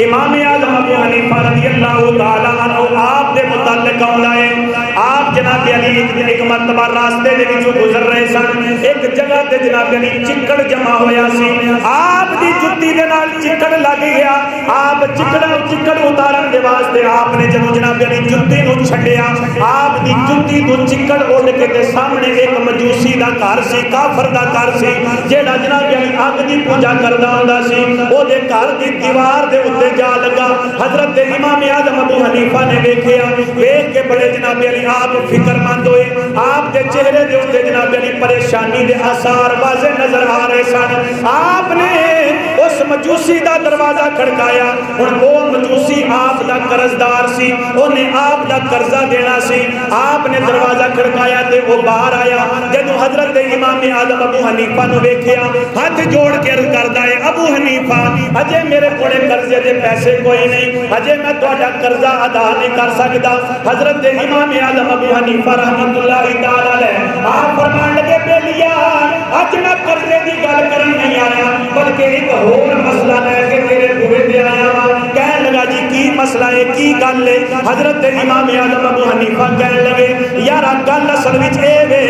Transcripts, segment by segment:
इमाम आज़म अबू हनीफा रज़ियल्लाहु तआला अन्हु आप दे मुताल्लिक आउंदा है। आप जनाब अली एक मरतबा रास्ते दे विचों गुजर रहे सन। एक जगह ते जनाब अली चिक्कड़ जमा होया सी। आप दी जुत्ती दे नाल चिक्कड़ लग गया। आप चिक्कड़ उतारन दे वास्ते आपने जदों जनाब अली जुत्ती नूं छड्डिया, आप दी जुत्ती तो चिक्कड़ उड़ के ते सामने एक मजूसी दा घर सी, काफर दा घर सी, जेड़ा जनाब अली अग दी पूजा करदा हुंदा सी। ओदे घर दी दीवार दे उत्ते जा लगा। हजरत इमाम आज़म अबू हनीफा ने वेखिया, वेख के बड़े जनाब अली आप फिक्रमंद होए। आप दे चेहरे दे उत्ते जनाब अली परेशानी दे आसार वाज़े नजर आ रहे सन। आपने उस मजूसी दा दरवाजा खड़काया। हुण वो मजूसी आप दा कर्जदार सी, ओने आप दा कर्जा देना सी। आपने दरवाजा खड़काया ते वो बाहर आया। जदों हजरत इमाम आज़म अबू हनीफा नूं वेखिया, हाथ जोड़ के अर्ज करदा है, अबू हनीफा अजे मेरे कोले कर्जे दे पैसे कोई नहीं, अजे मैं तुहाडा कर्जा अदा नहीं कर सकदा। हजरत इमाम आज़म अबू हनीफा रहमतुल्लाहि तआला अलैह आप फरमान लगे, बेलिया अज मैं कर्जे दी गल करन नहीं आया, बल्कि एक होर मसला लेके तेरे बुरे ते आया वा। कहन लगा जी की मसला है, की गल है? हजरत इमाम आज़म अबू हनीफा कहन लगे, यार गल असल विच ए वे,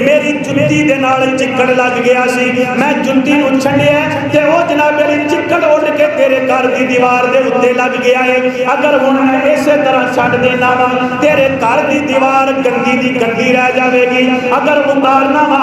मेरी जुत्ती दे नाल चिक्कड़ लग गया सी। मैं जुत्ती नूं छड्डिया ते ओ जनाब मेरी चिक्कड़ उड़ के तेरे घर दी दीवार दे उत्ते लग गया है। अगर हुण मैं इसे तरह छड्ड देना वा, तेरे घर दी दीवार गंदी दी गंदी रह जाएगी। अगर उतारना वा,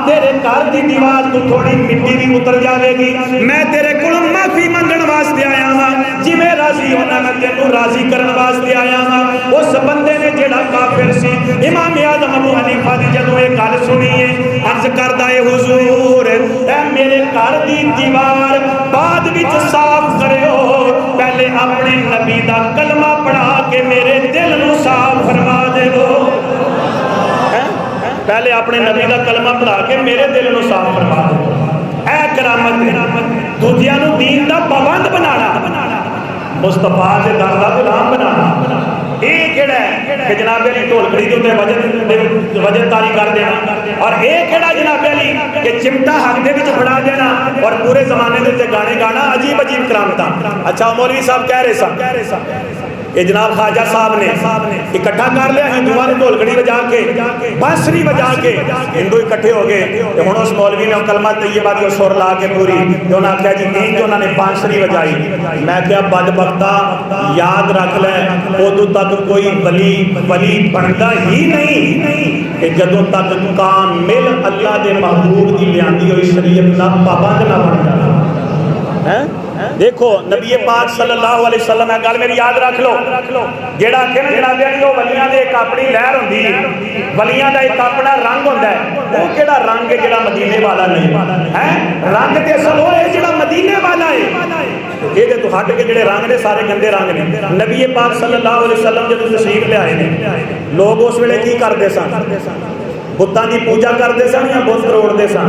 तेरे घर दी दीवार तो थोड़ी मिट्टी भी उतर जाएगी। मैं तेरे कोलों माफी मंगण वास्ते आया वा, जिवें राजी होना मैं तेनू राजी करन वास्ते आया वा। उस बंदे ने जेड़ा काफिर सी, इमाम आज़म अबू हनीफा दी जदों ये गल सुनी है, अर्ज करदा है, हुजूर ऐ मेरे घर दी दीवार बाद विच साफ करियो, पहले अपने नबी दा कलमा पढ़ा के मेरे दिल नूं साफ फरमा देवो। पहले अपने नबी दा कलमा पढ़ा के मेरे दिल नूं साफ फरमा देवो। ऐ करामत है। दूजियां नूं दीन दा पाबंद बनाना, मुस्तफा दे दर दा गुलाम बनाना, ये केड़ा है कि जनाब अली ढोलकड़ी के उत्ते वजनदारी कर देना, और ये केड़ा जनाब अली कि चिमटा हक दे विच फड़ा देना और पूरे जमाने के उत्ते गाने गाना। अजीब अजीब करामत। अच्छा मौलवी साहब कह रहे सन कि जनाब ख्वाजा साहब ने इकट्ठा कर लिया हिंदुओं ने ढोलकड़ी बजा के, बांसुरी बजा के, हिंदू इकट्ठे हो गए। तो हुण उस मौलवी ने कलमा तैयबा दी सुर ला के पूरी तो उन्हें आख्या जी नहीं, जो उन्होंने बांसुरी बजाई। मैं क्या बदबख्ता याद रख लै, उदों तक कोई वली बनता ही नहीं कि जदों तक कामिल अल्लाह के महबूब की लियांदी हुई शरीयत का पाबंद ना बन जाए। देखो नबी पाक सल्लल्लाहु अलैहि वसल्लम गल मेरी याद रख लो, जेड़ा आखे ना जनाब अली वो वलियां दे एक अपनी लहर होंदी है, वलियां दा एक अपना रंग होंदा है। वो केड़ा रंग है जेड़ा मदीने वाला नहीं है? रंग ते असल वो है जेड़ा मदीने वाला है। ये तो हट के जेड़े रंग ने सारे गंदे रंग ने। नबी पाक सल्लल्लाहु अलैहि वसल्लम जब तशरीफ ले आए ने, लोग उस वेले की करते सन? बुत्तां की पूजा करते सन या बुत तोड़ते सन?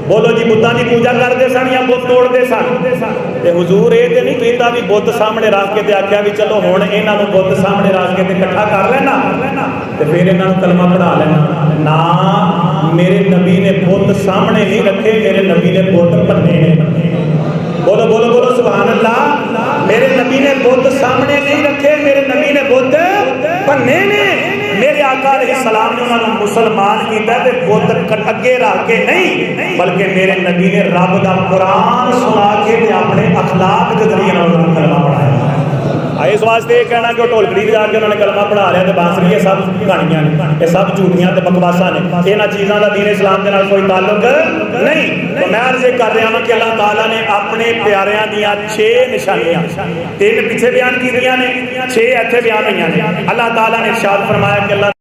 बोलो जी, बुत्तां की पूजा करते सन या बुत तोड़ते सन? ते हुजूर ये नहीं कहता भी बुत सामने रख के आख्या भी चलो हुण इन्हां नूं बुत सामने रख के इकट्ठा कर लेना ते फिर इन्हां नूं कलमा पढ़ा लेना। ना, मेरे नबी ने बुत सामने नहीं रखे, मेरे नबी ने बुत भन्ने ने। बोलो बोलो बोलो सुभान अल्लाह। मेरे नबी ने बुत सामने नहीं रखे, मेरे नबी ने बुत भन्ने ने। मेरे आका अलैहिस्सलाम ने उन्होंने मुसलमान किया ते बुत अगे रख के नहीं, बल्कि मेरे नबी ने रब दा कुरान सुना के अपने अखलाक के जरिए उन्होंने कलमा पढ़ाया। इस वास्ते ये कहना कि ढोलकड़ी बजा के उन्होंने कलमा पढ़ा लिया तो बांसुरी ये सब कहानियां ने, ये सब झूठियां ते बकवासा ने। इन्हां चीज़ों का दीन इस्लाम के नाल कोई ताल्लुक नहीं। तो मैं अर्ज़ कर रहा हूं कि अल्लाह ताला ने अपने प्यारियां दियां 6 निशानियां 3 पिछे बयान कीतियां ने, 6 इत्थे बयान हुईयां ने। अल्लाह ताला ने इरशाद फरमाया कि अल्लाह